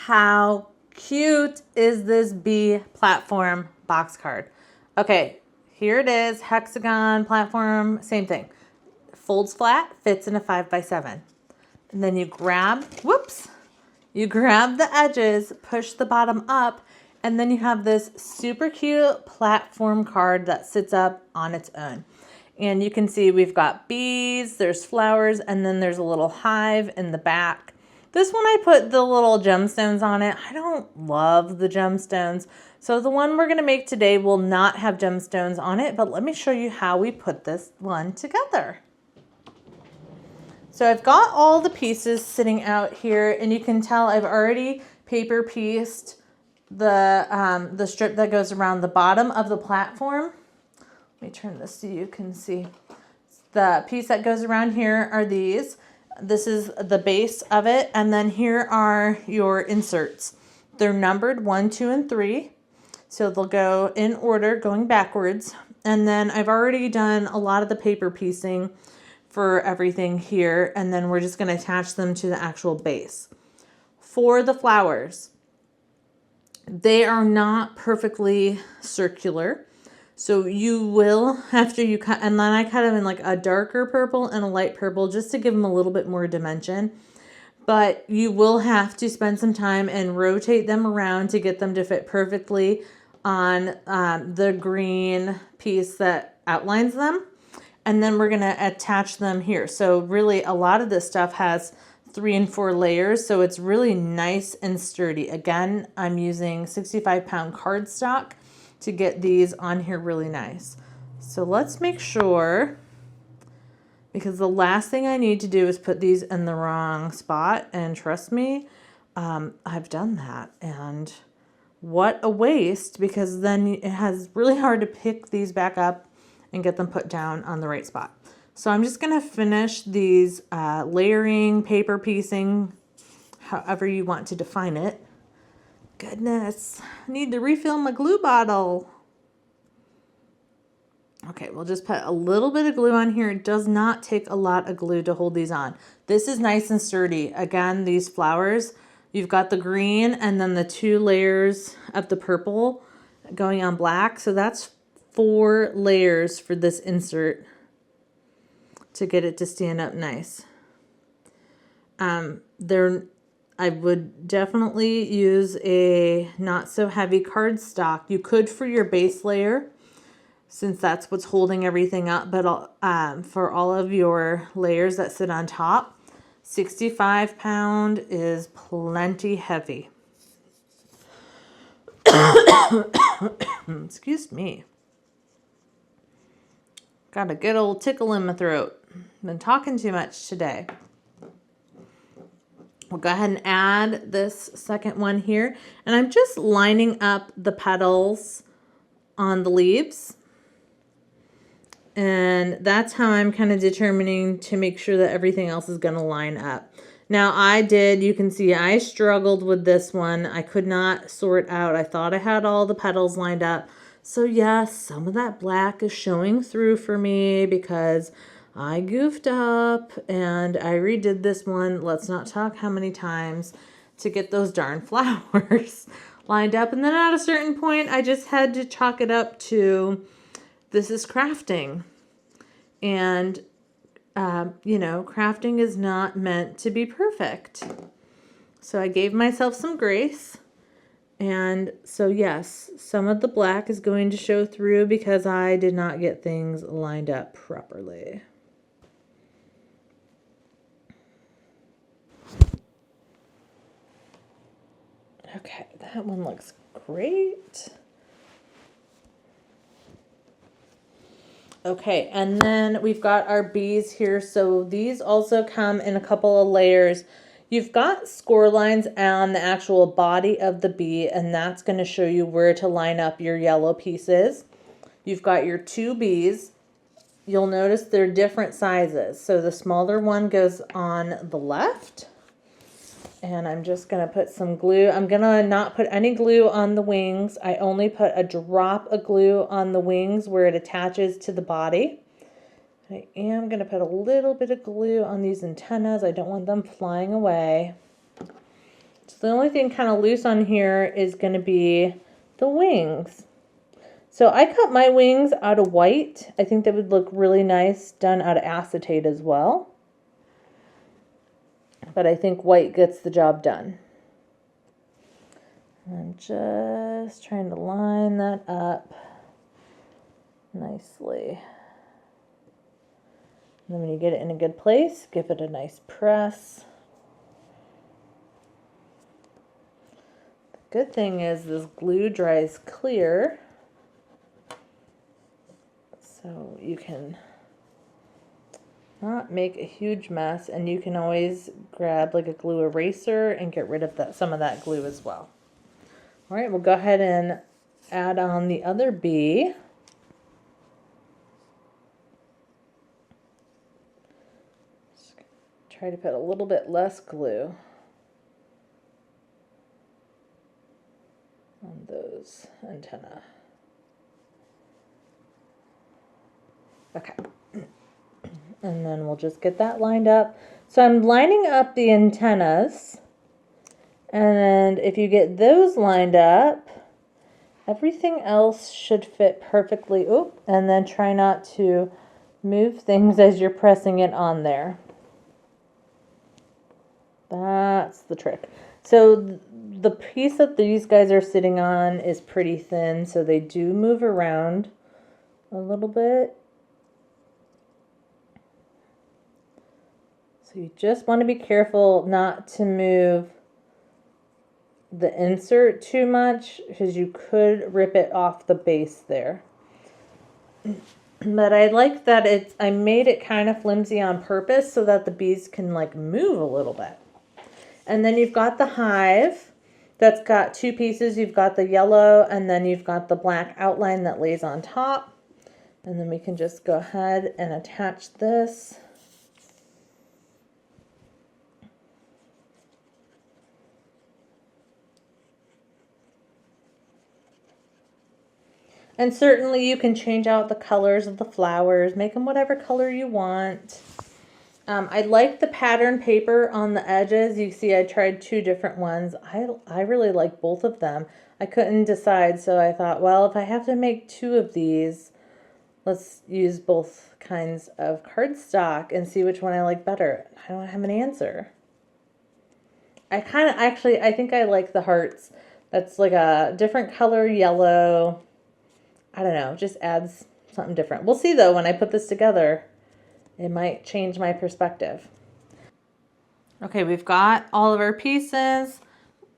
How cute is this bee platform box card? Okay, here it is, hexagon platform, same thing. Folds flat, fits in a 5x7. And then you grab, you grab the edges, push the bottom up, and then you have this super cute platform card that sits up on its own. And you can see we've got bees, there's flowers, and then there's a little hive in the back. This one I put the little gemstones on it. I don't love the gemstones. So the one we're gonna make today will not have gemstones on it, but let me show you how we put this one together. So I've got all the pieces sitting out here, and you can tell I've already paper pieced the strip that goes around the bottom of the platform. Let me turn this so you can see. The piece that goes around here are these. This is the base of it, and then here are your inserts. They're numbered 1, 2, and 3. So they'll go in order, going backwards. And then I've already done a lot of the paper piecing for everything here, and then we're just going to attach them to the actual base. For the flowers, they are not perfectly circular. So you will, after you cut, and then I cut them in like a darker purple and a light purple just to give them a little bit more dimension. But you will have to spend some time and rotate them around to get them to fit perfectly on the green piece that outlines them. And then we're gonna attach them here. So really a lot of this stuff has 3 and 4 layers, so it's really nice and sturdy. Again, I'm using 65-pound cardstock to get these on here really nice. So let's make sure, because the last thing I need to do is put these in the wrong spot, and trust me, I've done that, and what a waste, because then it has really hard to pick these back up and get them put down on the right spot. So I'm just gonna finish these layering, paper piecing, however you want to define it. Goodness, I need to refill my glue bottle. Okay, we'll just put a little bit of glue on here. It does not take a lot of glue to hold these on. This is nice and sturdy. Again, these flowers, you've got the green and then the 2 layers of the purple going on black. So that's 4 layers for this insert to get it to stand up nice. I would definitely use a not so heavy cardstock. You could for your base layer, since that's what's holding everything up, but for all of your layers that sit on top, 65-pound is plenty heavy. Excuse me. Got a good old tickle in my throat. Been talking too much today. We'll go ahead and add this second one here. And I'm just lining up the petals on the leaves. And that's how I'm kind of determining to make sure that everything else is going to line up. Now you can see I struggled with this one. I could not sort out. I thought I had all the petals lined up. So yes, some of that black is showing through for me because I goofed up and I redid this one. Let's not talk how many times to get those darn flowers lined up. And then at a certain point, I just had to chalk it up to this is crafting. And, you know, crafting is not meant to be perfect. So I gave myself some grace. And so, yes, some of the black is going to show through because I did not get things lined up properly. Okay, that one looks great. Okay, and then we've got our bees here. So these also come in a couple of layers. You've got score lines on the actual body of the bee, and that's going to show you where to line up your yellow pieces. You've got your 2 bees. You'll notice they're different sizes. So the smaller one goes on the left. And I'm just going to put some glue. I'm going to not put any glue on the wings. I only put a drop of glue on the wings where it attaches to the body. I am going to put a little bit of glue on these antennas. I don't want them flying away. So the only thing kind of loose on here is going to be the wings. So I cut my wings out of white. I think that would look really nice done out of acetate as well. But I think white gets the job done. I'm just trying to line that up nicely. And then when you get it in a good place, give it a nice press. The good thing is this glue dries clear, so you can not make a huge mess, and you can always grab like a glue eraser and get rid of some of that glue as well. All right, we'll go ahead and add on the other bee. Just try to put a little bit less glue on those antennae. Okay. And then we'll just get that lined up. So I'm lining up the antennas. And if you get those lined up, everything else should fit perfectly. Oop, and then try not to move things as you're pressing it on there. That's the trick. So the piece that these guys are sitting on is pretty thin, so they do move around a little bit. So you just want to be careful not to move the insert too much, because you could rip it off the base there. But I like that I made it kind of flimsy on purpose so that the bees can like move a little bit. And then you've got the hive that's got two pieces. You've got the yellow, and then you've got the black outline that lays on top. And then we can just go ahead and attach this. And certainly you can change out the colors of the flowers, make them whatever color you want. I like the pattern paper on the edges. You see I tried two different ones. I really like both of them. I couldn't decide, so I thought, well, if I have to make two of these, let's use both kinds of cardstock and see which one I like better. I don't have an answer. I think I like the hearts. That's like a different color yellow. I don't know, just adds something different. We'll see though, when I put this together, it might change my perspective. Okay, we've got all of our pieces.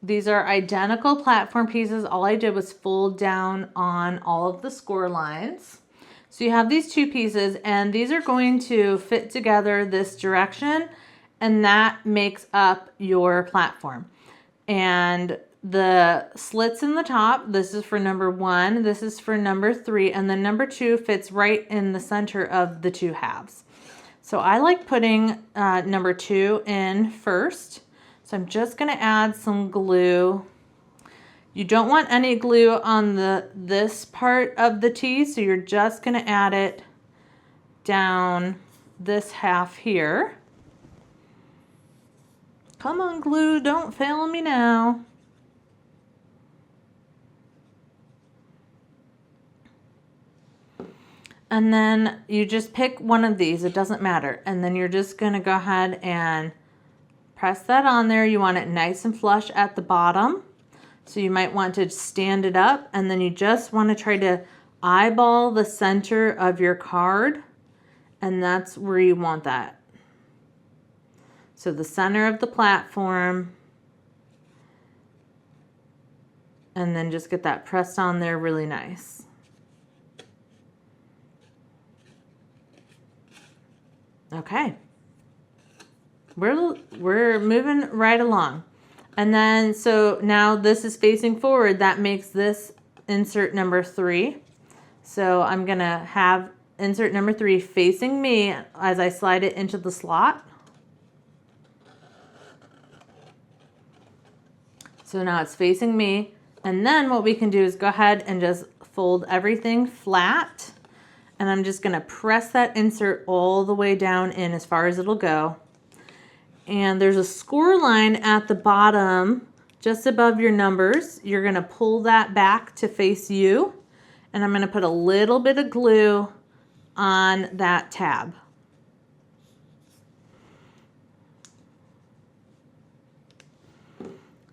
These are identical platform pieces. All I did was fold down on all of the score lines. So you have these two pieces, and these are going to fit together this direction, and that makes up your platform. And the slits in the top, this is for number 1, this is for number 3, and then number 2 fits right in the center of the two halves. So I like putting number 2 in first. So I'm just going to add some glue. You don't want any glue on this part of the tee, so you're just going to add it down this half here. Come on, glue, don't fail me now. And then you just pick one of these, it doesn't matter. And then you're just gonna go ahead and press that on there. You want it nice and flush at the bottom. So you might want to stand it up, and then you just wanna try to eyeball the center of your card, and that's where you want that. So the center of the platform, and then just get that pressed on there really nice. Okay, we're moving right along. And then, so now this is facing forward. That makes this insert number 3. So I'm gonna have insert number 3 facing me as I slide it into the slot. So now it's facing me. And then what we can do is go ahead and just fold everything flat. And I'm just gonna press that insert all the way down in as far as it'll go. And there's a score line at the bottom just above your numbers. You're going to pull that back to face you, and I'm going to put a little bit of glue on that tab.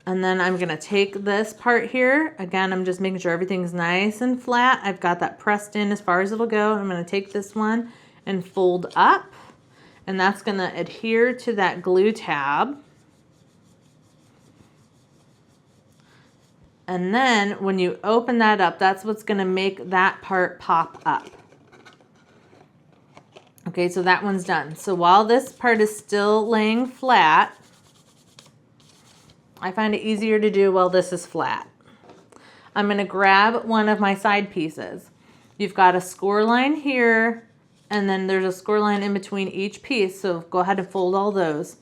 And then I'm going to take this part here. Again, I'm just making sure everything's nice and flat. I've got that pressed in as far as it'll go. I'm going to take this one and fold up, and that's going to adhere to that glue tab. And then when you open that up, that's what's going to make that part pop up. Okay, so that one's done. So while this part is still laying flat, I find it easier to do while this is flat. I'm going to grab one of my side pieces. You've got a score line here, and then there's a score line in between each piece, so go ahead and fold all those.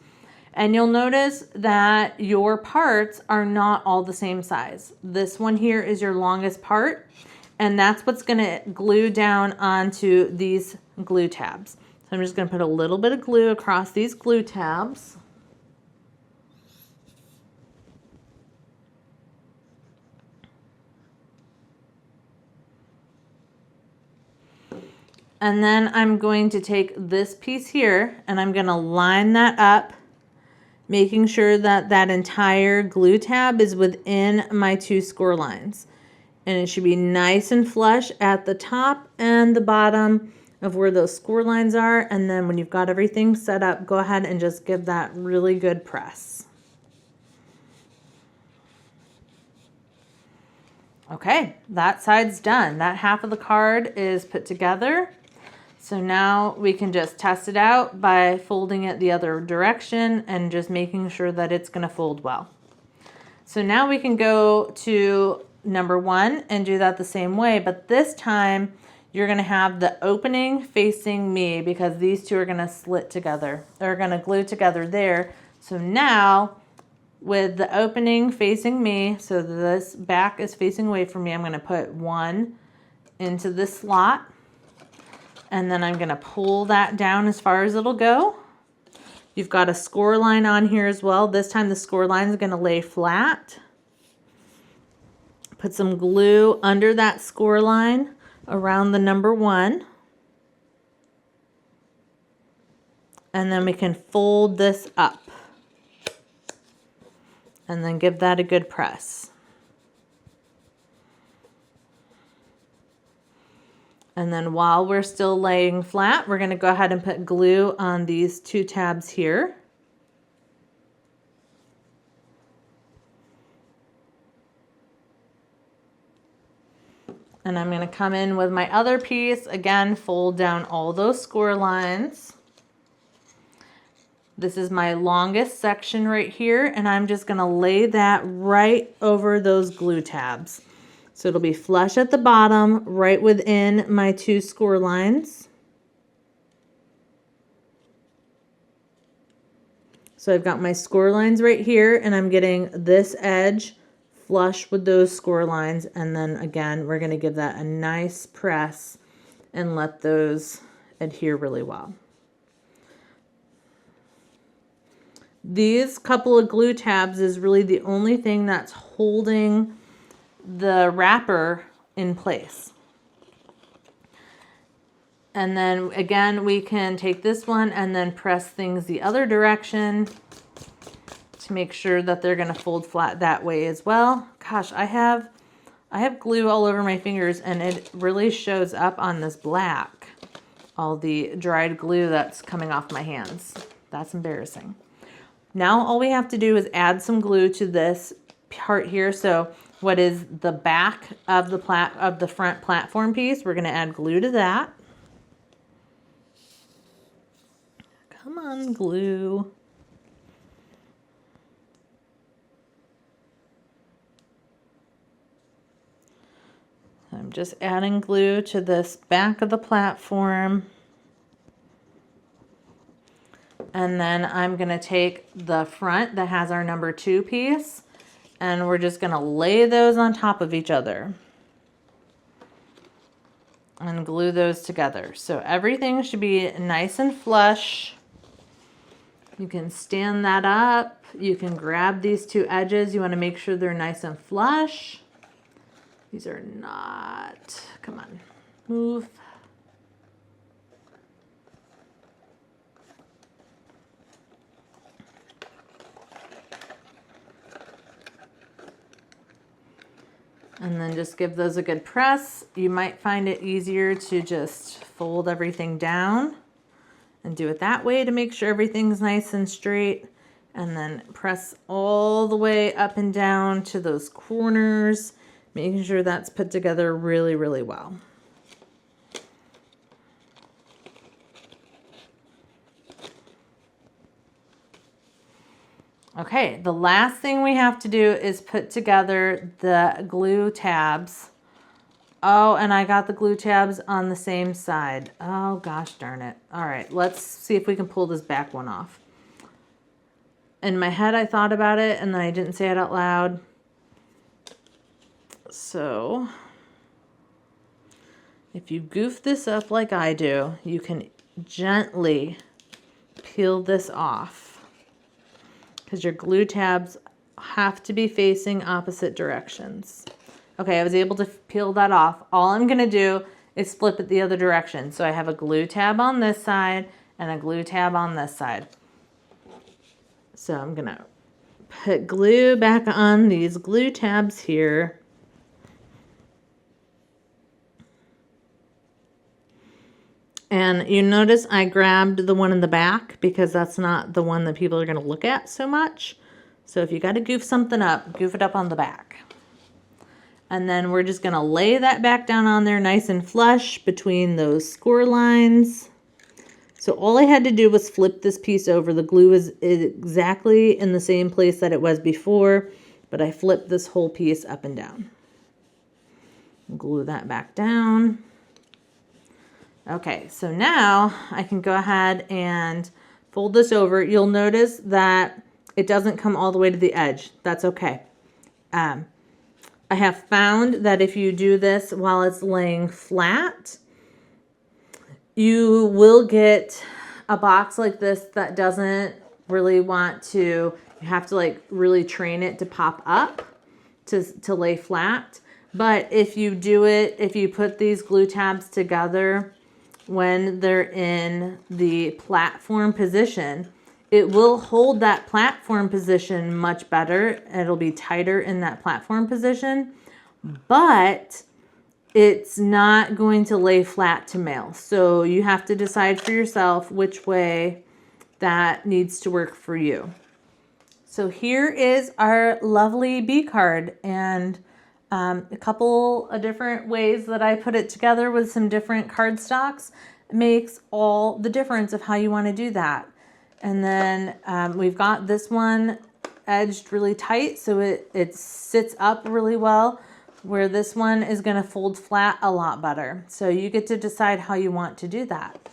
And you'll notice that your parts are not all the same size. This one here is your longest part, and that's what's going to glue down onto these glue tabs. So I'm just going to put a little bit of glue across these glue tabs. And then I'm going to take this piece here and I'm going to line that up, making sure that that entire glue tab is within my 2 score lines. And it should be nice and flush at the top and the bottom of where those score lines are. And then when you've got everything set up, go ahead and just give that really good press. Okay, that side's done. That half of the card is put together. So now we can just test it out by folding it the other direction and just making sure that it's going to fold well. So now we can go to number 1 and do that the same way, but this time you're going to have the opening facing me because these two are going to slit together. They're going to glue together there. So now with the opening facing me, so this back is facing away from me, I'm going to put 1 into this slot. And then I'm going to pull that down as far as it'll go. You've got a score line on here as well. This time the score line is going to lay flat. Put some glue under that score line around the number 1. And then we can fold this up. And then give that a good press. And then while we're still laying flat, we're going to go ahead and put glue on these 2 tabs here. And I'm going to come in with my other piece, again, fold down all those score lines. This is my longest section right here, and I'm just going to lay that right over those glue tabs. So it'll be flush at the bottom, right within my 2 score lines. So I've got my score lines right here, and I'm getting this edge flush with those score lines. And then again, we're going to give that a nice press and let those adhere really well. These couple of glue tabs is really the only thing that's holding the wrapper in place. And then again, we can take this one and then press things the other direction to make sure that they're going to fold flat that way as well. Gosh, I have glue all over my fingers, and it really shows up on this black, all the dried glue that's coming off my hands. That's embarrassing. Now all we have to do is add some glue to this part here. So what is the back of the front platform piece, we're going to add glue to that. Come on, glue. I'm just adding glue to this back of the platform. And then I'm going to take the front that has our number 2 piece, and we're just going to lay those on top of each other and glue those together. So everything should be nice and flush. You can stand that up. You can grab these two edges. You want to make sure they're nice and flush. These are not, come on, move. And then just give those a good press. You might find it easier to just fold everything down and do it that way to make sure everything's nice and straight. And then press all the way up and down to those corners, making sure that's put together really, really well. Okay, the last thing we have to do is put together the glue tabs. Oh, and I got the glue tabs on the same side. Oh, gosh darn it. All right, let's see if we can pull this back one off. In my head, I thought about it, and then I didn't say it out loud. So, if you goof this up like I do, you can gently peel this off, because your glue tabs have to be facing opposite directions. Okay, I was able to peel that off. All I'm gonna do is flip it the other direction. So I have a glue tab on this side and a glue tab on this side. So I'm gonna put glue back on these glue tabs here. And you notice I grabbed the one in the back because that's not the one that people are going to look at so much. So if you got to goof something up, goof it up on the back. And then we're just going to lay that back down on there nice and flush between those score lines. So all I had to do was flip this piece over. The glue is exactly in the same place that it was before, but I flipped this whole piece up and down. Glue that back down. Okay, so now I can go ahead and fold this over. You'll notice that it doesn't come all the way to the edge. That's okay. I have found that if you do this while it's laying flat, you will get a box like this that doesn't really want to, you have to like really train it to pop up to lay flat. But if you do it, if you put these glue tabs together when they're in the platform position, it will hold that platform position much better. It'll be tighter in that platform position, but it's not going to lay flat to mail. So you have to decide for yourself which way that needs to work for you. So here is our lovely bee card, and a couple of different ways that I put it together with some different cardstocks makes all the difference of how you want to do that. And then we've got this one edged really tight so it sits up really well, where this one is going to fold flat a lot better. So you get to decide how you want to do that.